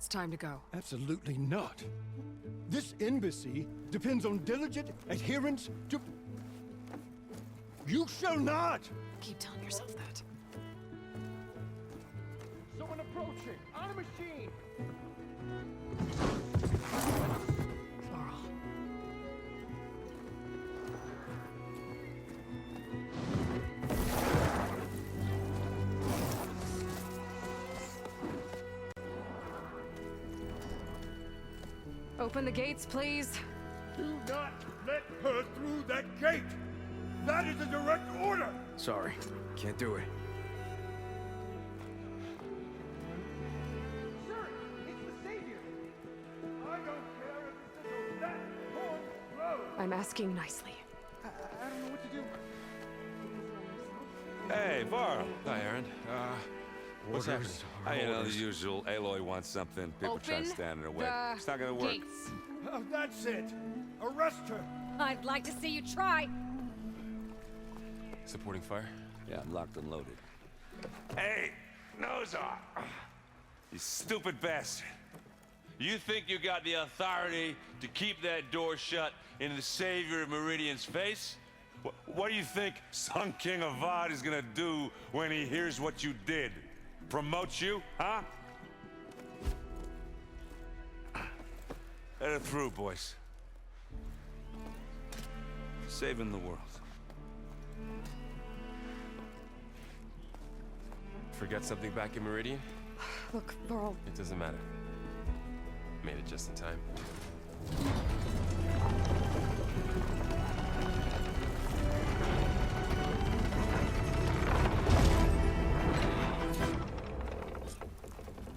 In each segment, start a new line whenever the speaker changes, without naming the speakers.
It's time to go.
Absolutely not. This embassy depends on diligent adherence to... You shall not!
Keep telling yourself that.
Someone approaching! On a machine!
Laurel. Open the gates, please.
Do not let her through that gate! That is a direct order!
Sorry, can't do it.
Sir, it's the Savior! I don't care if it's on that horn road!
I'm asking nicely.
I don't know what to do.
Hey, Varl.
Hi, Aaron. What's happening?
You know, the usual. Aloy wants something. People try to stand in her way. It's not gonna work.
Gates.
That's it! Arrest her!
I'd like to see you try.
Supporting fire?
Yeah, I'm locked and loaded. Hey, nose off! You stupid bastard. You think you got the authority to keep that door shut in the Savior of Meridian's face? What do you think Sun King Avad is gonna do when he hears what you did? Promote you, huh? Let her through, boys. Saving the world.
Forget something back in Meridian?
Look, Laurel.
It doesn't matter. Made it just in time.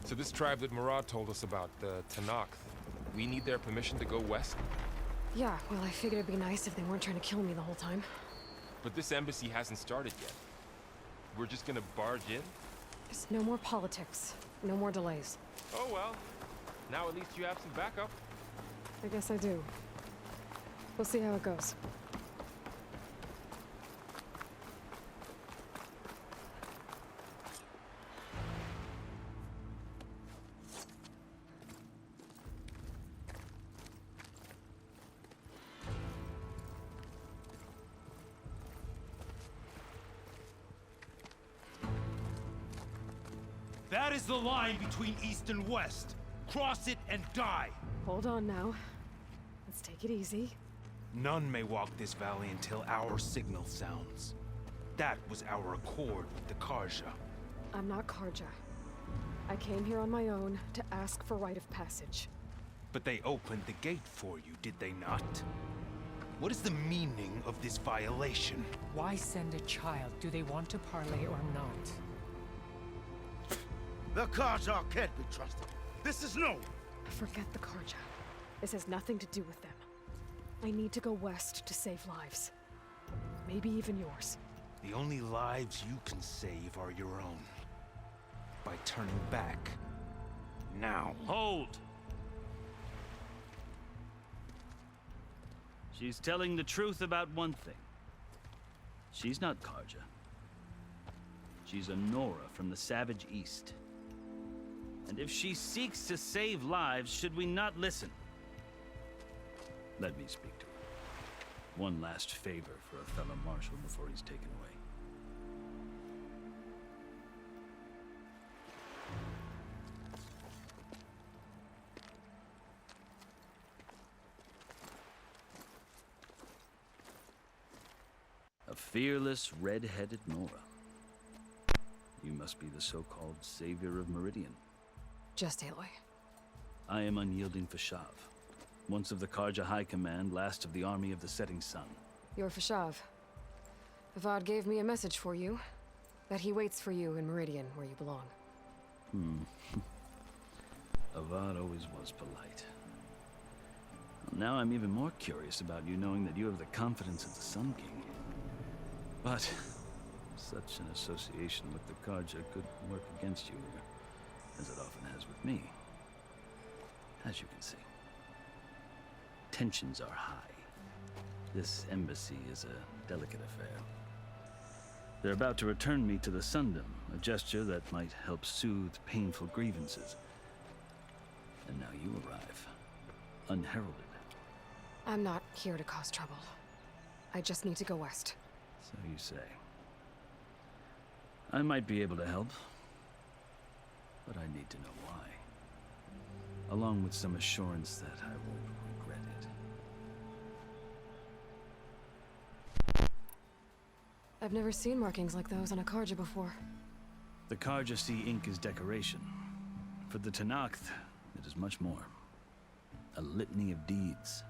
So this tribe that Murad told us about, the Tanakh, we need their permission to go west?
Yeah, well, I figured it'd be nice if they weren't trying to kill me the whole time.
But this embassy hasn't started yet. We're just gonna barge in?
There's no more politics. No more delays.
Oh well. Now at least you have some backup.
I guess I do. We'll see how it goes.
That is the line between East and West. Cross it and die.
Hold on now. Let's take it easy.
None may walk this valley until our signal sounds. That was our accord with the Karja.
I'm not Karja. I came here on my own to ask for rite of passage.
But they opened the gate for you, did they not? What is the meaning of this violation?
Why send a child? Do they want to parley or not?
The Karja can't be trusted. This is no.
Forget the Karja. This has nothing to do with them. I need to go west to save lives. Maybe even yours.
The only lives you can save are your own. By turning back. Now.
Hold! She's telling the truth about one thing. She's not Karja. She's a Nora from the Savage East. And if she seeks to save lives, should we not listen? Let me speak to her. One last favor for a fellow marshal before he's taken away. A fearless, red-headed Nora. You must be the so-called Savior of Meridian.
Just Aloy.
I am unyielding Fashav. Once of the Karja High Command, last of the army of the Setting Sun.
You're Fashav. Avad gave me a message for you. That he waits for you in Meridian, where you belong.
Avad always was polite. Now I'm even more curious about you knowing that you have the confidence of the Sun King. But such an association with the Karja could work against you, as it often has with me. As you can see. Tensions are high. This embassy is a delicate affair. They're about to return me to the Sundom, a gesture that might help soothe painful grievances. you arrive, unheralded.
I'm not here to cause trouble. I just need to go west.
So you say. I might be able to help, but I need to know why. Along with some assurance that I won't regret it.
I've never seen markings like those on a Karja before.
The Karja see ink as decoration. For the Tenakth, it is much more. A litany of deeds.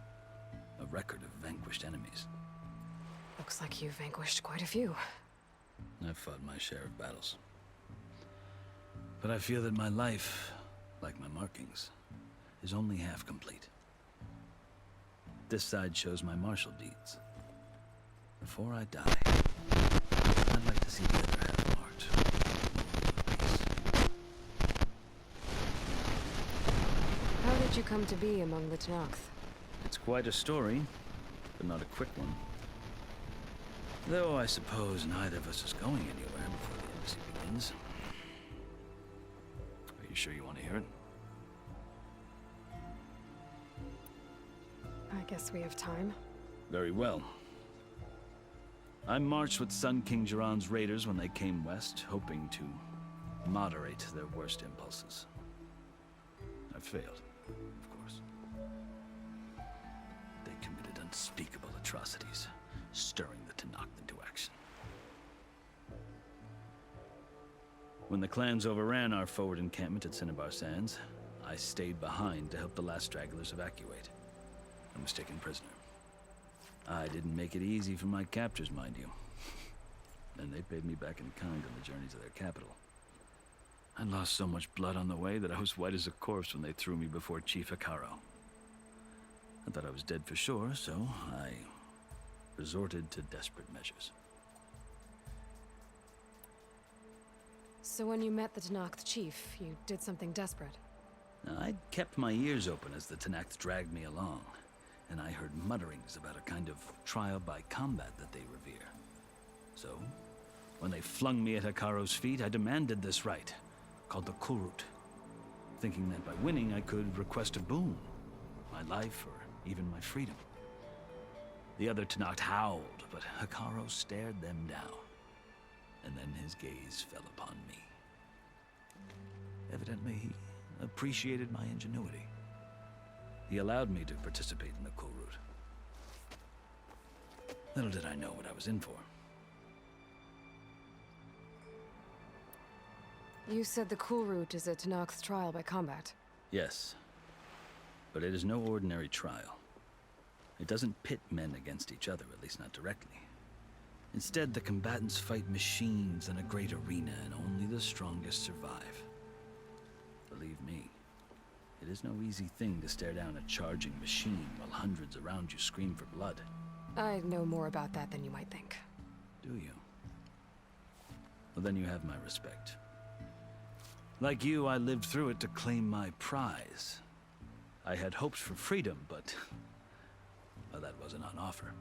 A record of vanquished enemies.
Looks like you've vanquished quite a few.
I've fought my share of battles. But I feel that my life, like my markings, is only half complete. This side shows my martial deeds. Before I die, I'd like to see the other half marked.
How did you come to be among the Tenakth?
It's quite a story, but not a quick one. Though I suppose neither of us is going anywhere before the embassy begins. Are you sure you want to hear it?
I guess we have time.
Very well. I marched with Sun King Jiran's raiders when they came west, hoping to moderate their worst impulses. I failed, of course. They committed unspeakable atrocities, stirring the Tenakth into action. When the clans overran our forward encampment at Cinnabar Sands, I stayed behind to help the last stragglers evacuate. I was taken prisoner. I didn't make it easy for my captors, mind you. And they paid me back in kind on the journey to their capital. I lost so much blood on the way that I was white as a corpse when they threw me before Chief Hikaro. I thought I was dead for sure, so I resorted to desperate measures.
So when you met the Tenakth chief, you did something desperate.
Now, I'd kept my ears open as the Tenakth dragged me along, and I heard mutterings about a kind of trial by combat that they revere. So, when they flung me at Hikaro's feet, I demanded this right, called the Kulrut, thinking that by winning I could request a boon, my life or even my freedom. The other Tenakth howled, but Hikaro stared them down, and then his gaze fell upon me. Evidently, he appreciated my ingenuity. He allowed me to participate in the Kulrut. Little did I know what I was in for.
You said the Kulrut is a Tenakth trial by combat.
Yes, but it is no ordinary trial. It doesn't pit men against each other, at least not directly. Instead, the combatants fight machines in a great arena, and only the strongest survive. Believe me, it is no easy thing to stare down a charging machine while hundreds around you scream for blood.
I know more about that than you might think.
Do you? Well, then you have my respect. Like you, I lived through it to claim my prize. I had hopes for freedom, but well, that wasn't on offer.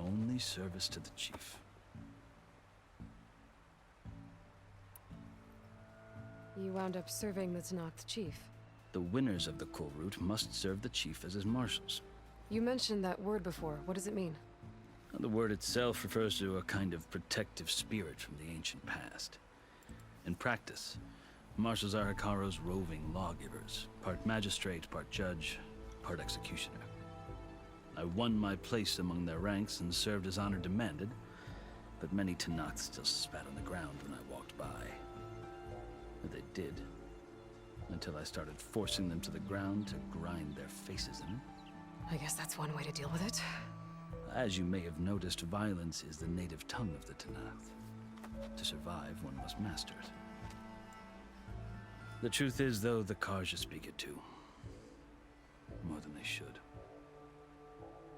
Only service to the chief.
You wound up serving the Tenakth chief.
The winners of the Kulrut must serve the chief as his marshals.
You mentioned that word before. What does it mean?
The word itself refers to a kind of protective spirit from the ancient past. In practice, marshals are Hikaro's roving lawgivers, part magistrate, part judge, part executioner. I won my place among their ranks and served as honor demanded, but many Tenakth still spat on the ground when I walked by. But they did, until I started forcing them to the ground to grind their faces in.
I guess that's one way to deal with it.
As you may have noticed, violence is the native tongue of the Tenakth. To survive, one must master it. The truth is, though, the Karja speak it too. More than they should.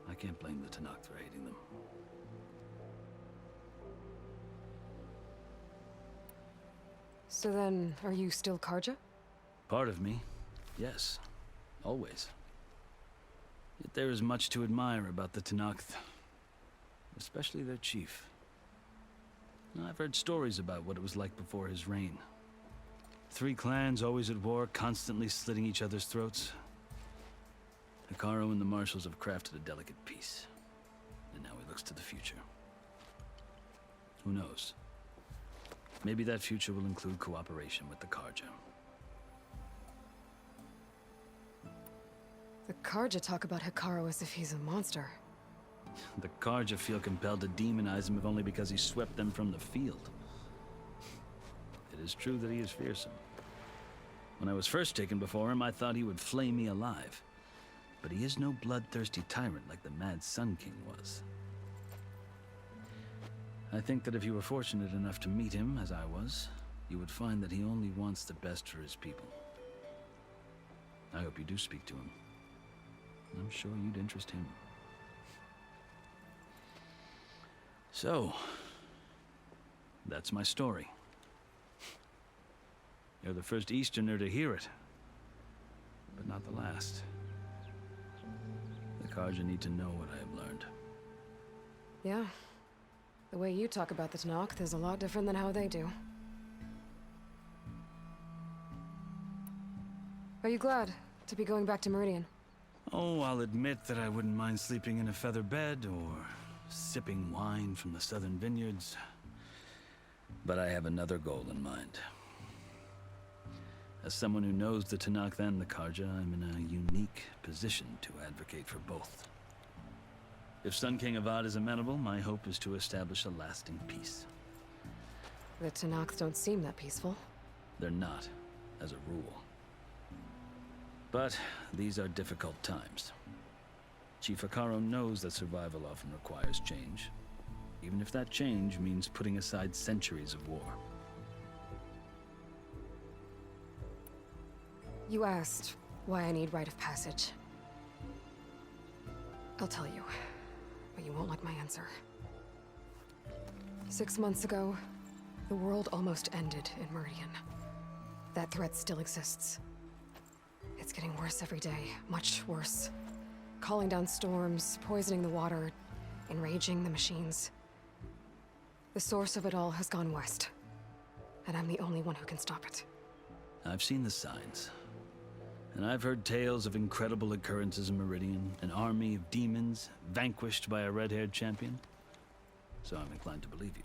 I can't blame the Tenakth for hating them.
So then, are you still Karja?
Part of me, yes. Always. Yet there is much to admire about the Tenakth. Especially their chief. I've heard stories about what it was like before his reign. Three clans always at war, constantly slitting each other's throats. Hekarro and the Marshals have crafted a delicate peace. And now he looks to the future. Who knows? Maybe that future will include cooperation with the Karja.
The Karja talk about Hekarro as if he's a monster.
The Karja feel compelled to demonize him if only because he swept them from the field. It is true that he is fearsome. When I was first taken before him, I thought he would flay me alive. But he is no bloodthirsty tyrant like the Mad Sun King was. I think that if you were fortunate enough to meet him, as I was, you would find that he only wants the best for his people. I hope you do speak to him. I'm sure you'd interest him. So, that's my story. You're the first Easterner to hear it, but not the last. The Karja need to know what I have learned.
Yeah. The way you talk about the Tanakh is a lot different than how they do. Are you glad to be going back to Meridian?
Oh, I'll admit that I wouldn't mind sleeping in a feather bed or sipping wine from the southern vineyards. But I have another goal in mind. As someone who knows the Tanakh and the Karja, I'm in a unique position to advocate for both. If Sun King Avad is amenable, my hope is to establish a lasting peace.
The Tanakhs don't seem that peaceful.
They're not, as a rule. But these are difficult times. Chief Hekarro knows that survival often requires change, even if that change means putting aside centuries of war.
You asked why I need rite of passage. I'll tell you, but you won't like my answer. 6 months ago, the world almost ended in Meridian. That threat still exists. It's getting worse every day, much worse. Calling down storms, poisoning the water, enraging the machines. The source of it all has gone west, and I'm the only one who can stop it.
I've seen the signs. And I've heard tales of incredible occurrences in Meridian, an army of demons vanquished by a red-haired champion. So I'm inclined to believe you.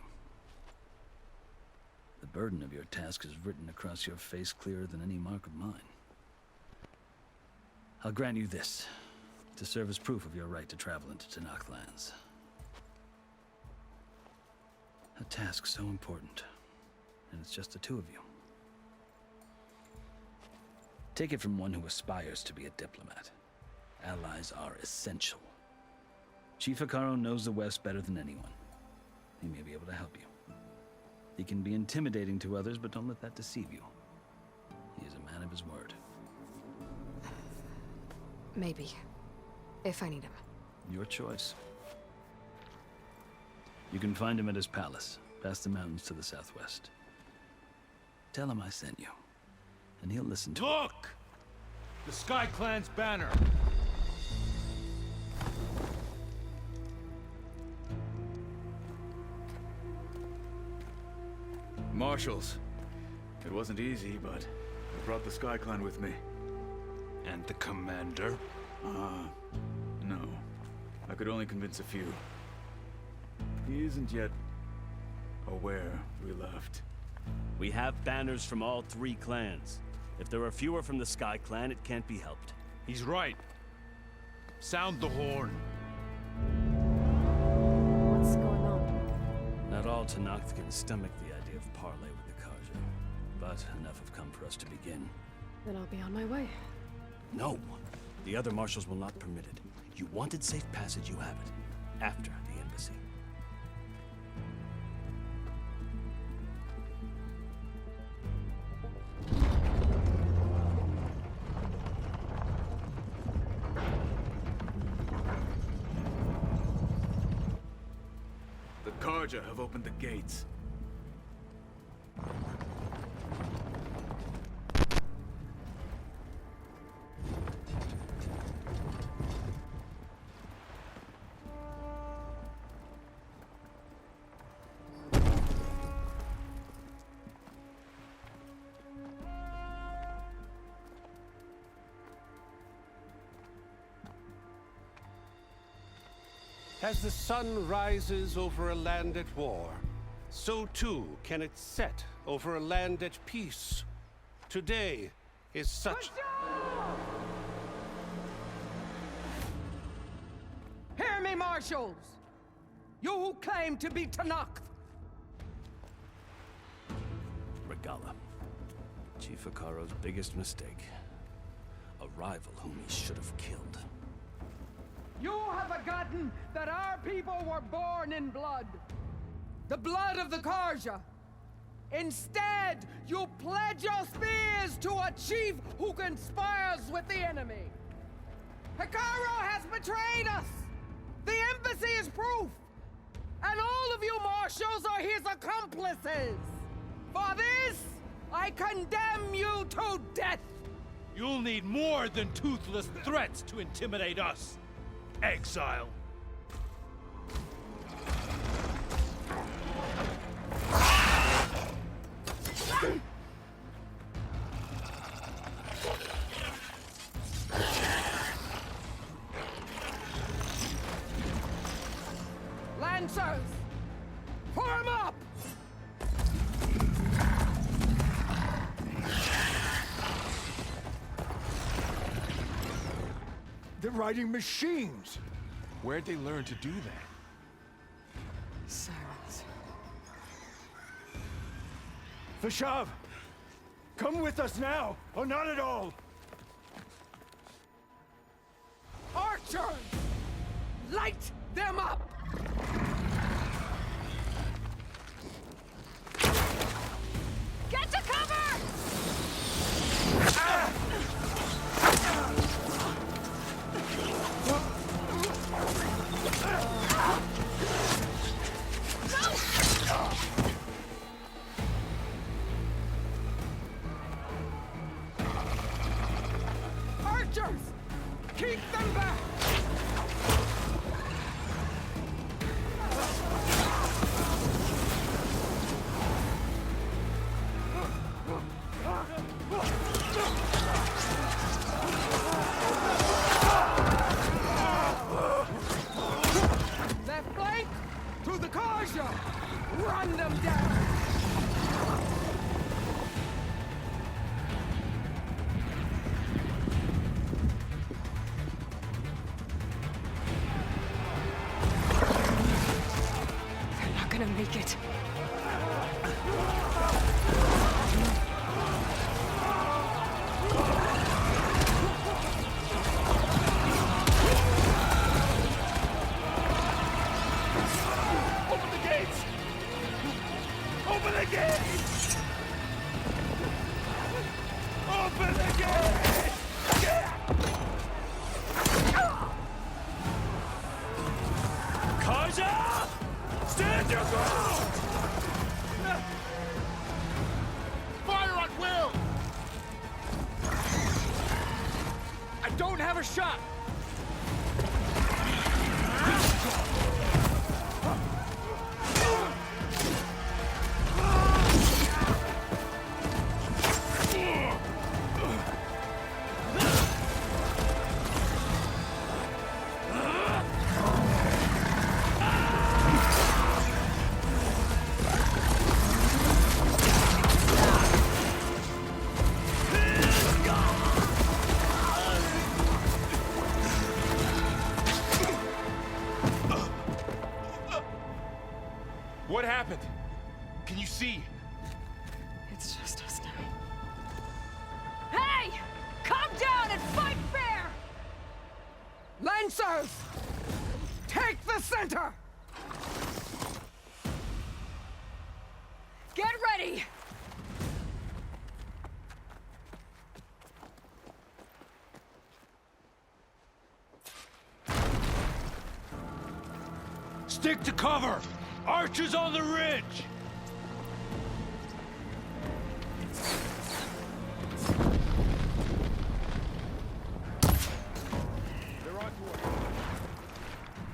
The burden of your task is written across your face clearer than any mark of mine. I'll grant you this, to serve as proof of your right to travel into Tanakh lands. A task so important, and it's just the two of you. Take it from one who aspires to be a diplomat. Allies are essential. Chief Hekarro knows the West better than anyone. He may be able to help you. He can be intimidating to others, but don't let that deceive you. He is a man of his word.
Maybe. If I need him.
Your choice. You can find him at his palace, past the mountains to the southwest. Tell him I sent you, and he'll listen to it.
Look! The Sky Clan's banner!
Marshals. It wasn't easy, but I brought the Sky Clan with me.
And the commander?
No. I could only convince a few. He isn't yet aware we left.
We have banners from all three clans. If there are fewer from the Sky Clan, it can't be helped.
He's right. Sound the horn.
What's going on?
Not all Tanakh can stomach the idea of parley with the Karja, but enough have come for us to begin.
Then I'll be on my way.
No. The other marshals will not permit it. You wanted safe passage, you have it. After the embassy.
The Karja have opened the gates.
As the sun rises over a land at war, so too can it set over a land at peace. Today is such...
Hear me, marshals! You who claim to be Tanakh!
Regalla. Chief Hikaro's biggest mistake. A rival whom he should have killed.
You have forgotten that our people were born in blood. The blood of the Karja. Instead, you pledge your spears to a chief who conspires with the enemy. Hikaro has betrayed us! The embassy is proof! And all of you marshals are his accomplices! For this, I condemn you to death!
You'll need more than toothless threats to intimidate us. Exile.
Lancers! Form up!
They're riding machines!
Where'd they learn to do that?
Sirens.
Vashav! Come with us now, or not at all!
Archers! Light them up!
Get to cover!
Archers! Keep them back! Left flank! To the Karja! Run them down!
They're not gonna make it.
Open the gates! Open the gates! Open the gates!
Karja! Stand your ground!
Fire at will! I don't have a shot!
What happened? Can you see?
It's just us now.
Hey! Calm down and fight fair!
Lancers! Take the center!
Get ready!
Stick to cover! Archers on the ridge!
They're on to us.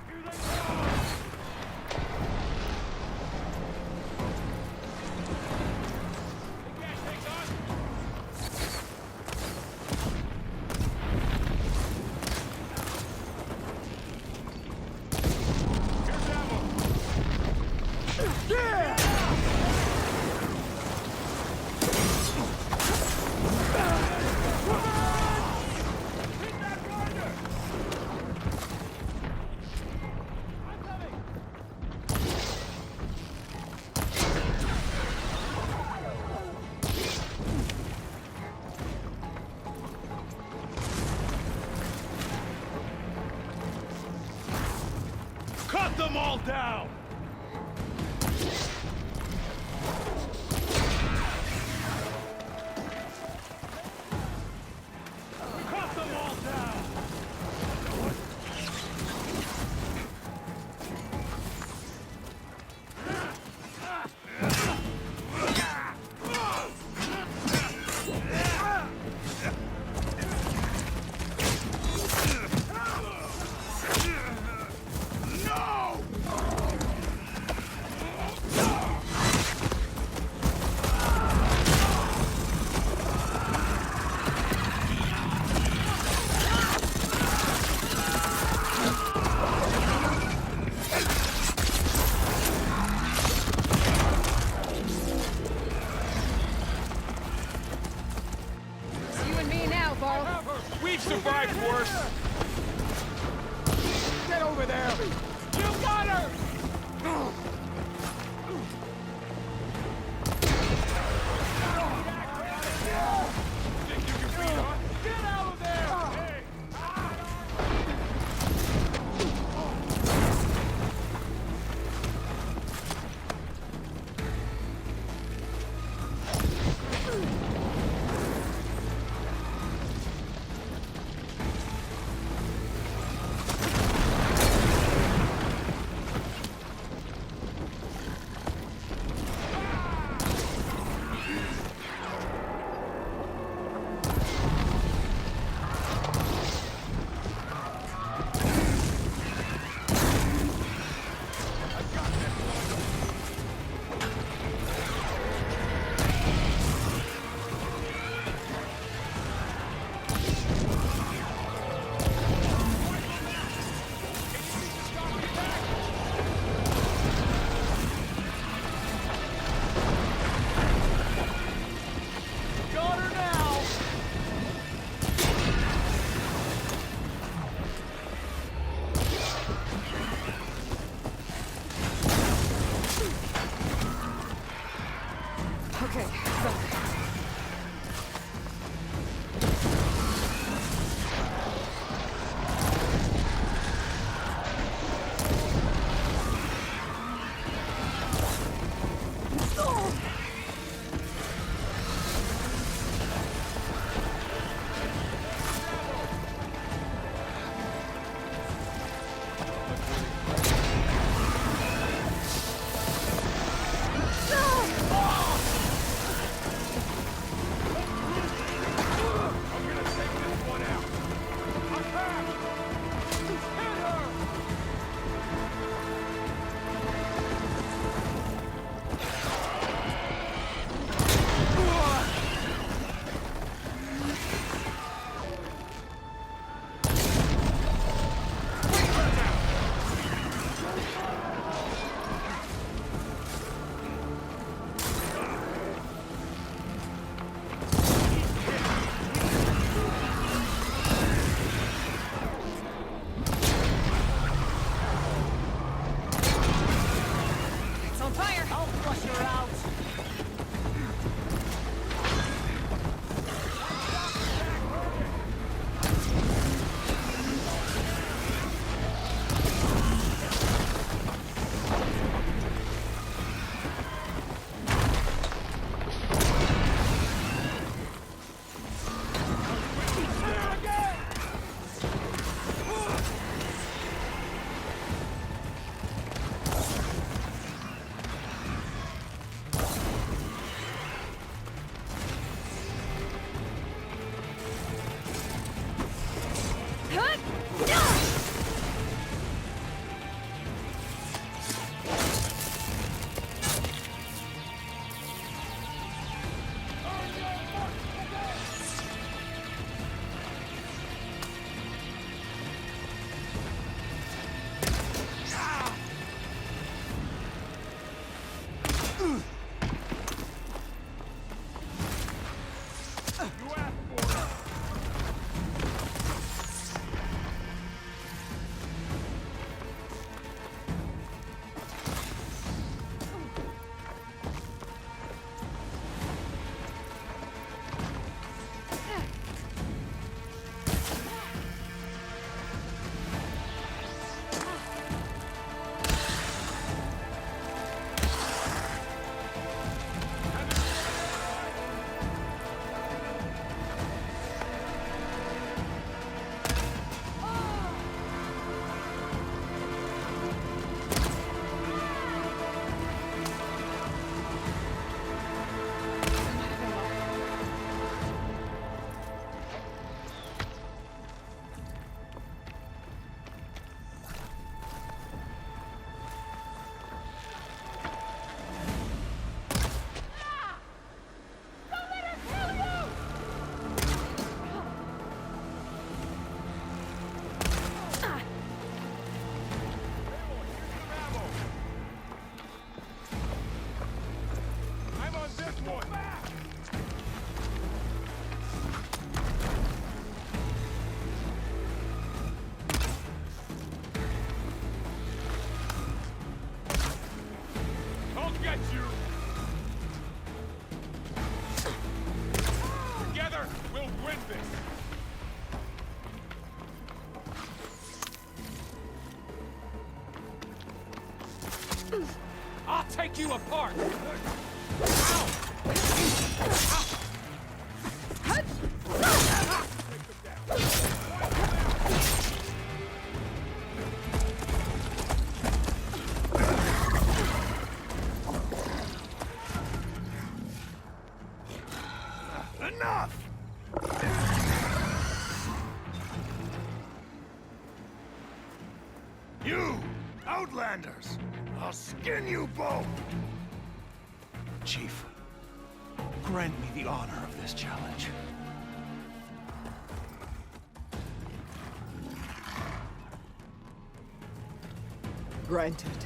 Here they go! Cut them all down! Cut them all down!
It's you and me now, Varl.
We've survived worse.
Get over there! You got her!
Think you can beat us?
Get out of there!
Hey! take you apart!
Enough! You, Outlanders! I'll skin you both!
Chief, grant me the honor of this challenge.
Granted.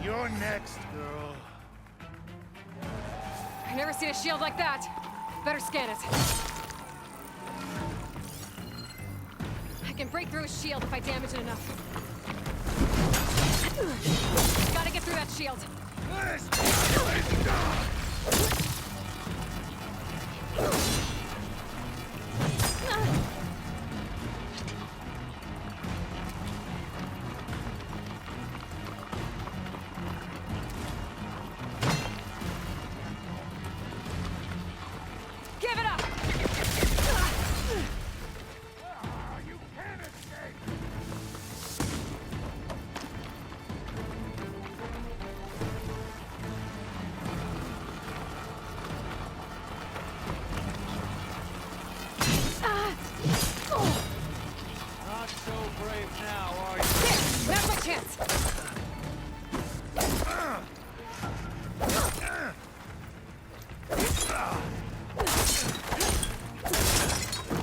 You're next, girl.
I've never seen a shield like that. Better scan it. I can break through a shield if I damage it enough. Gotta get through that shield. Give it up!
You can't escape! Not so brave now, are you?
There! Now's my chance!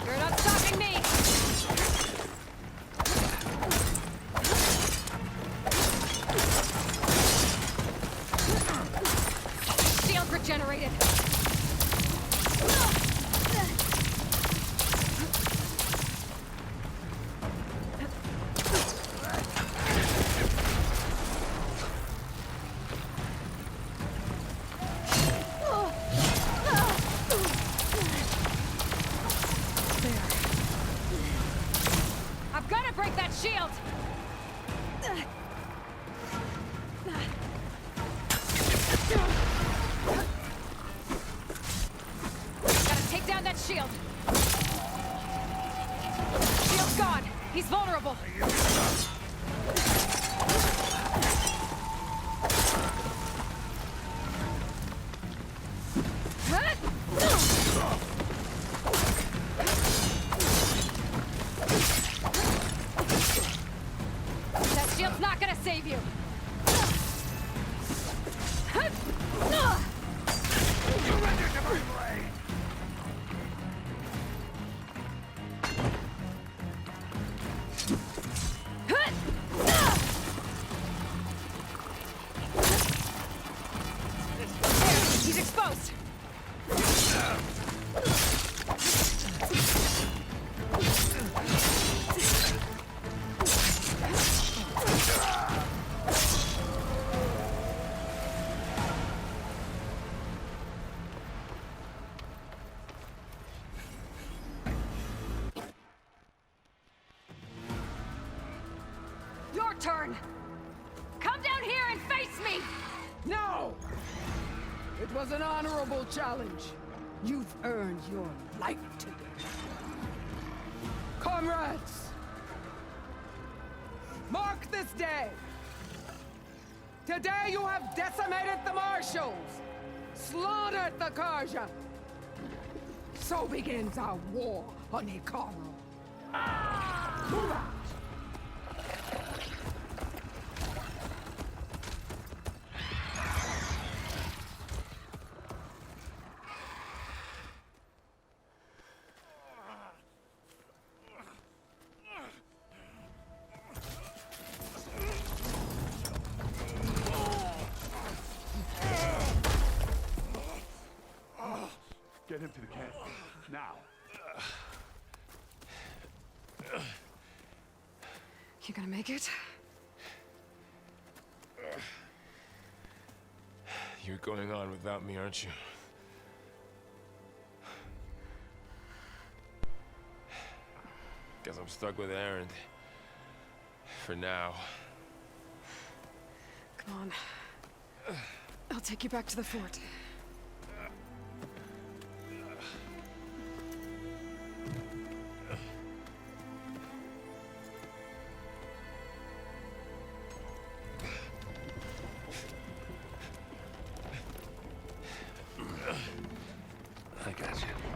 You're not stopping me! Shield regenerated! I've got to break that shield! Gotta take down that shield! Shield's gone! He's vulnerable! That shield's not gonna save you!
Surrender to my blade!
There, he's exposed! Your turn! Come down here and face me!
No! It was an honorable challenge. You've earned your life today. Comrades! Mark this day! Today you have decimated the Marshals! Slaughtered the Karja! So begins our war on Hikaru. Move out!
Now.
You gonna make it?
You're going on without me, aren't you? Guess I'm stuck with Aaron. For now.
Come on. I'll take you back to the fort.
I got you.